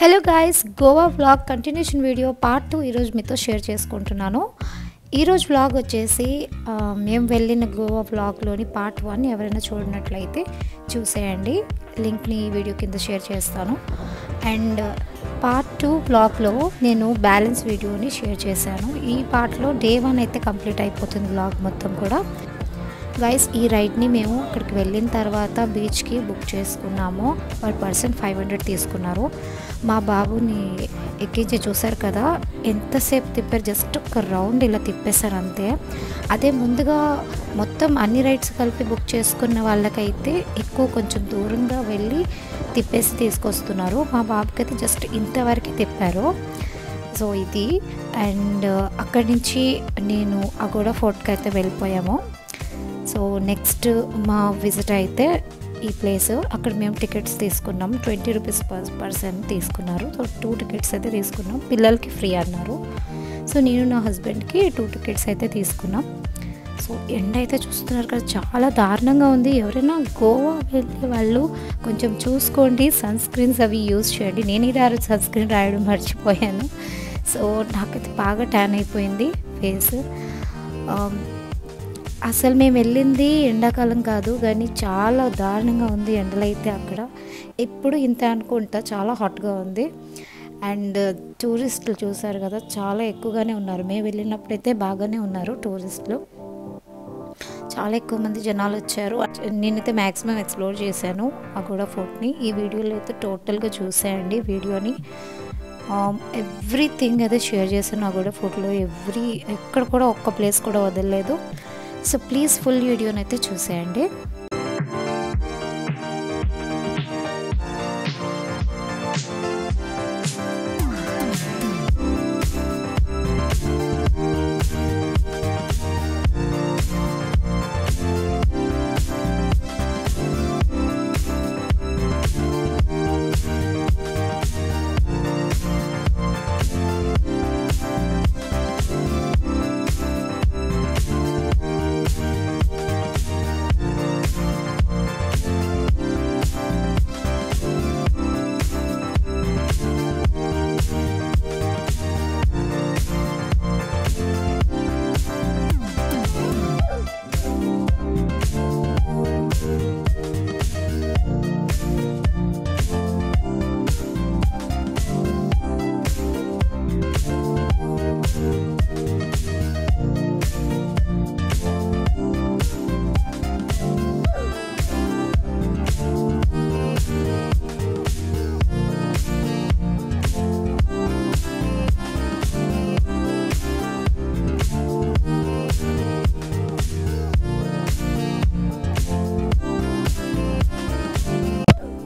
Hello guys, Goa vlog continuation video part 2 ఈరోజు మీతో share చేసుకుంటున్నాను. ఈరోజు వ్లాగ్ వచ్చేసి మేము వెళ్ళిన గోవా వ్లాగ్లోని పార్ట్ 1 ఎవరైనా చూడనట్లయితే చూసేయండి. లింక్ని వీడియో కింద షేర్ చేస్తాను. అండ్ పార్ట్ 2 వ్లాగ్లో నేను బ్యాలెన్స్ వీడియోని షేర్ చేశాను. ఈ పార్ట్లో డే 1 అయితే కంప్లీట్ అయిపోతుంది వ్లాగ్ మొత్తం కూడా. గైస్, ఈ రైడ్ని మేము అక్కడికి వెళ్ళిన తర్వాత బీచ్కి బుక్ చేసుకున్నాము. పర్ పర్సన్ 500 తీసుకున్నారు. మా బాబుని ఎక్కించి చూసారు కదా, ఎంతసేపు తిప్పారు. జస్ట్ ఒక రౌండ్ ఇలా తిప్పేశారు అంతే. అదే ముందుగా మొత్తం అన్ని రైడ్స్ కలిపి బుక్ చేసుకున్న వాళ్ళకైతే ఎక్కువ కొంచెం దూరంగా వెళ్ళి తిప్పేసి తీసుకొస్తున్నారు. మా బాబుకి అయితే జస్ట్ ఇంతవరకు తిప్పారు. సో ఇది. అండ్ అక్కడి నుంచి నేను అగోడా ఫోర్ట్కి అయితే వెళ్ళిపోయాము. సో నెక్స్ట్ మా విజిట్ అయితే ఈ ప్లేస్. అక్కడ మేము టికెట్స్ తీసుకున్నాం. 20 రూపీస్ పర్సన్ తీసుకున్నారు. సో 2 టికెట్స్ అయితే తీసుకున్నాం. పిల్లలకి ఫ్రీ అన్నారు. సో నేను నా హస్బెండ్కి 2 టికెట్స్ అయితే తీసుకున్నాం. సో ఎండ అయితే చూస్తున్నారు కదా, చాలా దారుణంగా ఉంది. ఎవరైనా గోవా వెళ్ళే వాళ్ళు కొంచెం చూసుకోండి, సన్ స్క్రీన్స్ అవి యూజ్ చేయండి. నేను ఇది సన్ స్క్రీన్ రాయడం మర్చిపోయాను. సో నాకైతే బాగా ట్యాన్ అయిపోయింది ఫేస్. అసలు మేము వెళ్ళింది ఎండాకాలం కాదు, కానీ చాలా దారుణంగా ఉంది ఎండలు అయితే అక్కడ. ఎప్పుడు ఇంత అనుకుంటా, చాలా హాట్గా ఉంది. అండ్ టూరిస్టులు చూసారు కదా, చాలా ఎక్కువగానే ఉన్నారు. మేము వెళ్ళినప్పుడైతే బాగానే ఉన్నారు టూరిస్టులు. చాలా ఎక్కువ మంది జనాలు వచ్చారు. నేనైతే మ్యాక్సిమం ఎక్స్ప్లోర్ చేశాను అగోడా ఫోర్ట్ని. ఈ వీడియోలో అయితే టోటల్గా చూసేయండి వీడియోని. ఎవ్రీథింగ్ అయితే షేర్ చేశాను అగోడా ఫోర్ట్లో. ఎక్కడ కూడా ఒక్క ప్లేస్ కూడా వదలలేదు. సో ప్లీజ్ ఫుల్ వీడియోని అయితే చూసేయండి.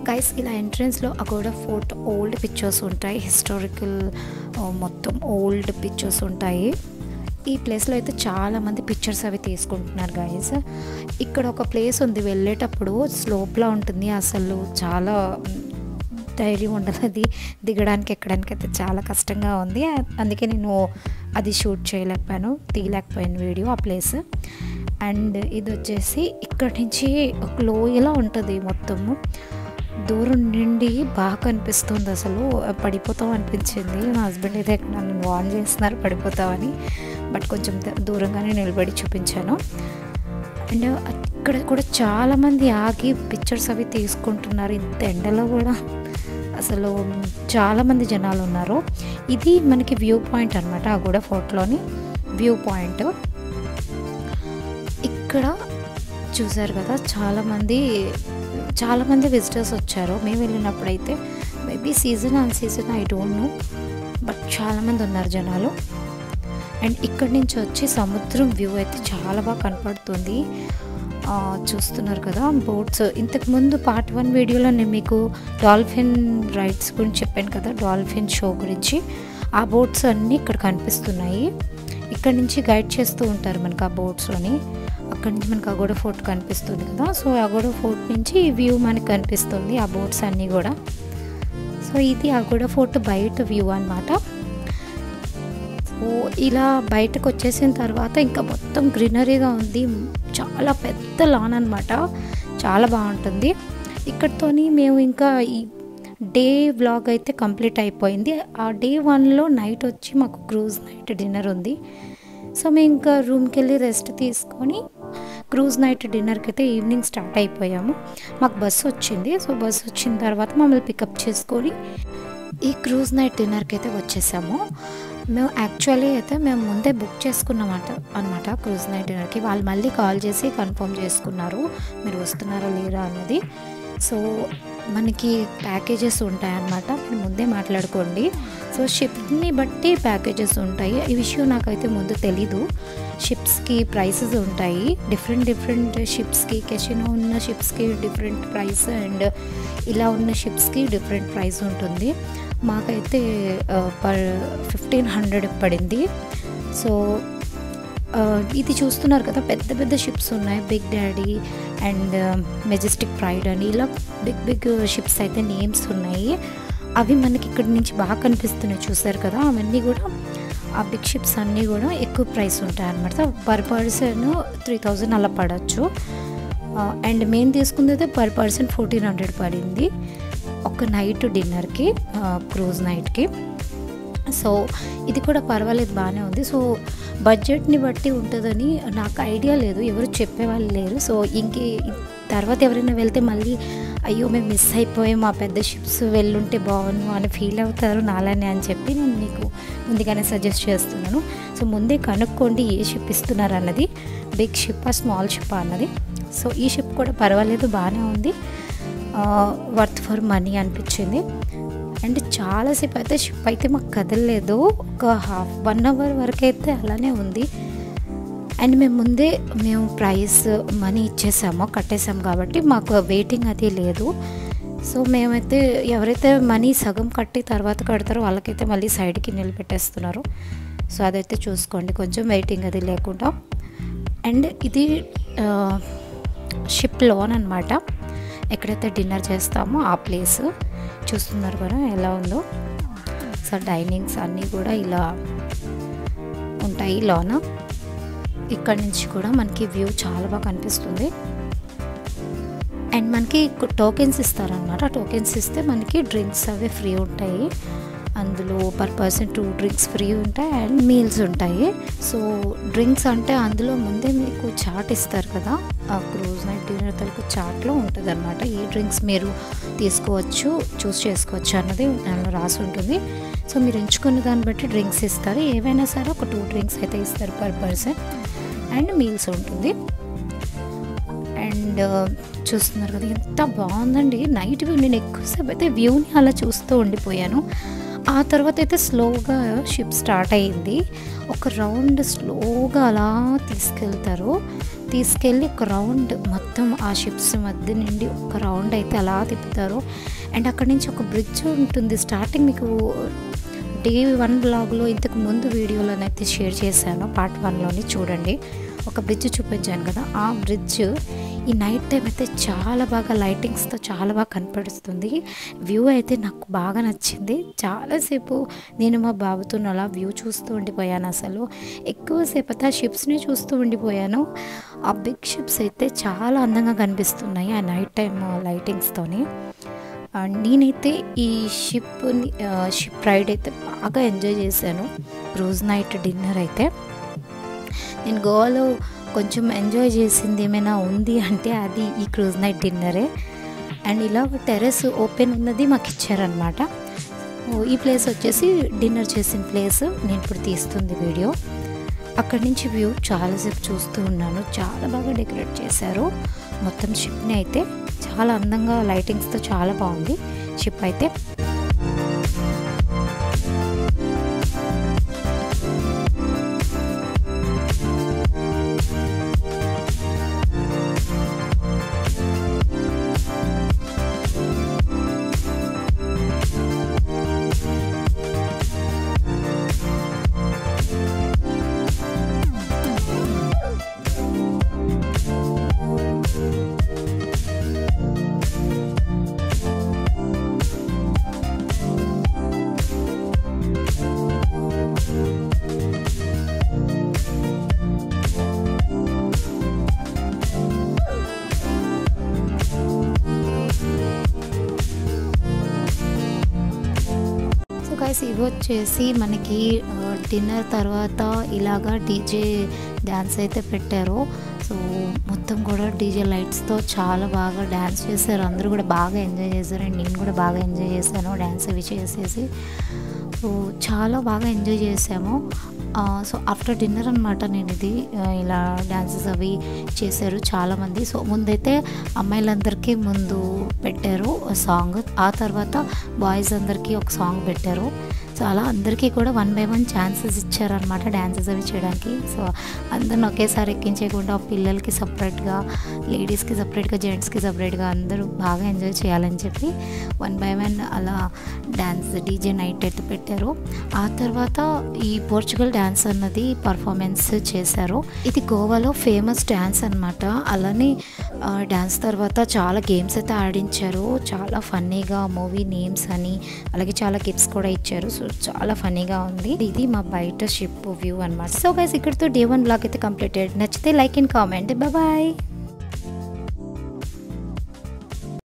గైస్, ఇలా ఎంట్రన్స్లో అగోడా ఫోర్ట్ ఓల్డ్ పిక్చర్స్ ఉంటాయి. హిస్టారికల్ మొత్తం ఓల్డ్ పిక్చర్స్ ఉంటాయి. ఈ ప్లేస్లో అయితే చాలామంది పిక్చర్స్ అవి తీసుకుంటున్నారు గైస్. ఇక్కడ ఒక ప్లేస్ ఉంది, వెళ్ళేటప్పుడు స్లోప్లా ఉంటుంది. అసలు చాలా ధైర్యం ఉండదు అది దిగడానికి, ఎక్కడానికి అయితే చాలా కష్టంగా ఉంది. అందుకే నేను అది షూట్ చేయలేకపోయాను, తీయలేకపోయాను వీడియో ఆ ప్లేస్. అండ్ ఇది వచ్చేసి ఇక్కడ నుంచి ఒక లోయలా ఉంటుంది మొత్తము. దూరం నుండి బాగా కనిపిస్తుంది. అసలు పడిపోతాం అనిపించింది. మా హస్బెండ్ అయితే నన్ను వార్న్ చేస్తున్నారు పడిపోతామని. బట్ కొంచెం దూరంగానే నిలబడి చూపించాను. అండ్ ఇక్కడ కూడా చాలామంది ఆగి పిక్చర్స్ అవి తీసుకుంటున్నారు. ఇంత ఎండలో కూడా అసలు చాలామంది జనాలు ఉన్నారు. ఇది మనకి వ్యూ పాయింట్ అనమాట, అగోడా ఫోర్ట్లోని వ్యూ పాయింట్. ఇక్కడ చూసారు కదా, చాలామంది విజిటర్స్ వచ్చారు. మేము వెళ్ళినప్పుడైతే maybe season on season I don't know, but చాలామంది ఉన్నారు జనాలు. అండ్ ఇక్కడి నుంచి వచ్చి సముద్రం వ్యూ అయితే చాలా బాగా కనపడుతుంది. చూస్తున్నారు కదా బోట్స్. ఇంతకుముందు పార్ట్ 1 వీడియోలో నేను మీకు డాల్ఫిన్ రైడ్స్ గురించి చెప్పాను కదా, డాల్ఫిన్ షో గురించి. ఆ బోట్స్ అన్నీ ఇక్కడ కనిపిస్తున్నాయి. ఇక్కడ నుంచి గైడ్ చేస్తూ ఉంటారు మనకు ఆ బోట్స్లోని. అక్కడి నుంచి మనకు అగోడా ఫోర్ట్ కనిపిస్తుంది కదా. సో అగోడా ఫోర్ట్ నుంచి వ్యూ మనకు కనిపిస్తుంది, ఆ బోట్స్ అన్నీ కూడా. సో ఇది అగోడా ఫోర్ట్ బయట వ్యూ అన్నమాట. సో ఇలా బయటకు వచ్చేసిన తర్వాత ఇంకా మొత్తం గ్రీనరీగా ఉంది. చాలా పెద్ద లాన్ అనమాట, చాలా బాగుంటుంది. ఇక్కడితోని మేము ఇంకా ఈ డే వ్లాగ్ అయితే కంప్లీట్ అయిపోయింది. ఆ డే 1లో నైట్ వచ్చి మాకు క్రూజ్ నైట్ డిన్నర్ ఉంది. సో మేము ఇంకా రూమ్కి వెళ్ళి రెస్ట్ తీసుకొని క్రూజ్ నైట్ డిన్నర్కి అయితే ఈవినింగ్ స్టార్ట్ అయిపోయాము. మాకు బస్సు వచ్చింది. సో బస్సు వచ్చిన తర్వాత మమ్మల్ని పికప్ చేసుకొని ఈ క్రూజ్ నైట్ డిన్నర్కి అయితే వచ్చేసాము. మేము యాక్చువల్లీ అయితే మేము ముందే బుక్ చేసుకున్నామట అనమాట క్రూజ్ నైట్ డిన్నర్కి. వాళ్ళు మళ్ళీ కాల్ చేసి కన్ఫర్మ్ చేసుకున్నారు మీరు వస్తున్నారా లేరా అన్నది. సో మనకి ప్యాకేజెస్ ఉంటాయన్నమాట, మీరు ముందే మాట్లాడుకోండి. సో షిప్ని బట్టి ప్యాకేజెస్ ఉంటాయి. ఈ విషయం నాకైతే ముందు తెలీదు. షిప్స్కి ప్రైసెస్ ఉంటాయి, డిఫరెంట్ షిప్స్కి, కెసినో ఉన్న షిప్స్కి డిఫరెంట్ ప్రైస్ అండ్ ఇలా ఉన్న షిప్స్కి డిఫరెంట్ ప్రైస్ ఉంటుంది. మాకైతే పర్ 1500 పడింది. సో ఇది చూస్తున్నారు కదా, పెద్ద పెద్ద షిప్స్ ఉన్నాయి, big daddy and majestic pride అని ఇలా బిగ్ షిప్స్ అయితే నేమ్స్ ఉన్నాయి. అవి మనకి ఇక్కడి నుంచి బాగా కనిపిస్తున్నాయి చూసారు కదా, అవన్నీ కూడా ఆ బిగ్ షిప్స్ అన్నీ కూడా ఎక్కువ ప్రైస్ ఉంటాయి అన్నమాట. పర్ పర్సన్ 3000 అలా పడవచ్చు. అండ్ మేము తీసుకుంది అయితే పర్ పర్సన్ 1400 పడింది ఒక నైట్ డిన్నర్కి, క్రూజ్ నైట్కి. సో ఇది కూడా పర్వాలేదు, బాగానే ఉంది. సో బడ్జెట్ని బట్టి ఉంటుందని నాకు ఐడియా లేదు, ఎవరు చెప్పేవాళ్ళు లేరు. సో తర్వాత ఎవరైనా వెళ్తే మళ్ళీ అయ్యో మేము మిస్ అయిపోయాం, మా పెద్ద షిప్స్ వెళ్ళుంటే బాగుండు అని ఫీల్ అవుతారు నాలానే అని చెప్పి నేను మీకు ముందుగానే సజెస్ట్ చేస్తున్నాను. సో ముందే కనుక్కోండి ఏ షిప్ ఇస్తున్నారు అన్నది, బిగ్ షిప్పా స్మాల్ షిప్పా అన్నది. సో ఈ షిప్ కూడా పర్వాలేదు, బాగానే ఉంది, వర్త్ ఫర్ మనీ అనిపించింది. అండ్ చాలాసేపు అయితే షిప్ అయితే మాకు కదలలేదు, ఒక 1 అవర్ వరకు అయితే అలానే ఉంది. అండ్ మేము ప్రైస్ మనీ కట్టేసాము కాబట్టి మాకు వెయిటింగ్ అది లేదు. సో మేమైతే ఎవరైతే మనీ సగం కట్టి తర్వాత కడతారో వాళ్ళకైతే మళ్ళీ సైడ్కి నిలబెట్టేస్తున్నారు. సో అదైతే చూసుకోండి, కొంచెం వెయిటింగ్ అది లేకుండా. అండ్ ఇది షిప్ లోన్ అనమాట, ఎక్కడైతే డిన్నర్ చేస్తామో ఆ ప్లేస్ చూస్తున్నారు కదా ఎలా ఉందో. సో డైనింగ్స్ అన్నీ కూడా ఇలా ఉంటాయి లోన. ఇక్కడ నుంచి కూడా మనకి వ్యూ చాలా బాగా కనిపిస్తుంది. అండ్ మనకి టోకెన్స్ ఇస్తారనమాట, టోకెన్స్ ఇస్తే మనకి డ్రింక్స్ అవి ఫ్రీ ఉంటాయి. అందులో పర్ పర్సన్ 2 డ్రింక్స్ ఫ్రీ ఉంటాయి అండ్ మీల్స్ ఉంటాయి. సో డ్రింక్స్ అంటే అందులో ముందే మీకు చాట్ ఇస్తారు కదా, ఆ క్రూజ్ నైట్ డిన్నర్ తరకు చాట్లో ఉంటుంది అనమాట. ఈ డ్రింక్స్ మీరు తీసుకోవచ్చు, చూస్ చేసుకోవచ్చు అన్నది దానిలో రాసి ఉంటుంది. సో మీరు ఎంచుకున్న దాన్ని బట్టి డ్రింక్స్ ఇస్తారు, ఏవైనా సరే ఒక 2 డ్రింక్స్ అయితే ఇస్తారు పర్ పర్సన్. అండ్ మీల్స్ ఉంటుంది. అండ్ చూస్తున్నారు కదా ఎంత బాగుందండి నైట్ వ్యూ. నేను ఎక్కువసేపు అయితే వ్యూని అలా చూస్తూ ఉండిపోయాను. ఆ తర్వాత అయితే స్లోగా షిప్ స్టార్ట్ అయ్యింది. ఒక రౌండ్ స్లోగా అలా తీసుకెళ్ళి ఒక రౌండ్ మొత్తం ఆ షిప్స్ మధ్య నుండి ఒక రౌండ్ అయితే అలా తిప్పుతారు. అండ్ అక్కడి నుంచి ఒక బ్రిడ్జ్ ఉంటుంది. స్టార్టింగ్ మీకు డే 1 బ్లాగ్లో ఇంతకు ముందు వీడియోలోనైతే షేర్ చేశాను, పార్ట్ 1లోని చూడండి. ఒక బ్రిడ్జ్ చూపించాను కదా, ఆ బ్రిడ్జ్ ఈ నైట్ టైం అయితే చాలా బాగా లైటింగ్స్తో చాలా బాగా కనపడుతుంది. వ్యూ అయితే నాకు బాగా నచ్చింది. చాలాసేపు నేను మా బాబుతో అలా వ్యూ చూస్తూ ఉండిపోయాను. అసలు ఎక్కువసేపు అయితే ఆ షిప్స్ని చూస్తూ ఉండిపోయాను. ఆ బిగ్ షిప్స్ అయితే చాలా అందంగా కనిపిస్తున్నాయి ఆ నైట్ టైం లైటింగ్స్తోని. నేనైతే ఈ షిప్ రైడ్ అయితే బాగా ఎంజాయ్ చేశాను. క్రూజ్ నైట్ డిన్నర్ అయితే నేను గోవాలో కొంచెం ఎంజాయ్ చేసింది ఏమైనా ఉంది అంటే అది ఈ క్రూజ్ నైట్ డిన్నరే. అండ్ ఇలా టెర్రస్ ఓపెన్ ఉన్నది మాకు ఇచ్చారనమాట. ఈ ప్లేస్ వచ్చేసి డిన్నర్ చేసిన ప్లేస్, నేను ఇప్పుడు తీస్తుంది వీడియో. అక్కడి నుంచి వ్యూ చాలాసేపు చూస్తూ ఉన్నాను. చాలా బాగా డెకరేట్ చేశారు మొత్తం షిప్ని అయితే, చాలా అందంగా లైటింగ్స్తో చాలా బాగుంది షిప్ అయితే. గైస్ ఇవి వచ్చేసి మనకి డిన్నర్ తర్వాత ఇలాగా డీజే డ్యాన్స్ అయితే పెట్టారు. సో మొత్తం కూడా డీజే లైట్స్తో చాలా బాగా డ్యాన్స్ చేశారు. అందరూ కూడా బాగా ఎంజాయ్ చేశారు. అండ్ నేను కూడా బాగా ఎంజాయ్ చేశాను డ్యాన్స్ అవి చేసేసి. సో చాలా బాగా ఎంజాయ్ చేసాము. సో ఆఫ్టర్ డిన్నర్ అనమాట నేను ఇది ఇలా డ్యాన్సెస్ అవి చేశారు చాలామంది. సో ముందైతే అమ్మాయిలందరికీ ముందు పెట్టారు సాంగ్, ఆ తర్వాత బాయ్స్ అందరికీ ఒక సాంగ్ పెట్టారు. సో అలా అందరికీ కూడా 1 by 1 ఛాన్సెస్ ఇచ్చారనమాట డ్యాన్సెస్ అవి చేయడానికి. సో అందరిని ఒకేసారి ఎక్కించేయకుండా పిల్లలకి సపరేట్గా, లేడీస్కి సపరేట్గా, జెంట్స్కి సపరేట్గా అందరూ బాగా ఎంజాయ్ చేయాలని చెప్పి 1 by 1 అలా డ్యాన్స్ డీజే నైట్ అయితే పెట్టారు. ఆ తర్వాత ఈ పోర్చుగల్ డ్యాన్స్ అన్నది పర్ఫార్మెన్స్ చేశారు. ఇది గోవాలో ఫేమస్ డ్యాన్స్ అనమాట. అలానే డ్యాన్స్ తర్వాత చాలా గేమ్స్ అయితే ఆడించారు. చాలా ఫన్నీగా మూవీ నేమ్స్ అని, అలాగే చాలా గిఫ్ట్స్ కూడా ఇచ్చారు. సో చాలా ఫన్నీగా ఉంది. ఇది మా బయట షిప్ వ్యూ అనమాట. సో గైస్ ఇక్కడితో డే 1 బ్లాగ్ అయితే కంప్లీటెడ్. నచ్చితే లైక్ అండ్ కామెంట్. బాయ్.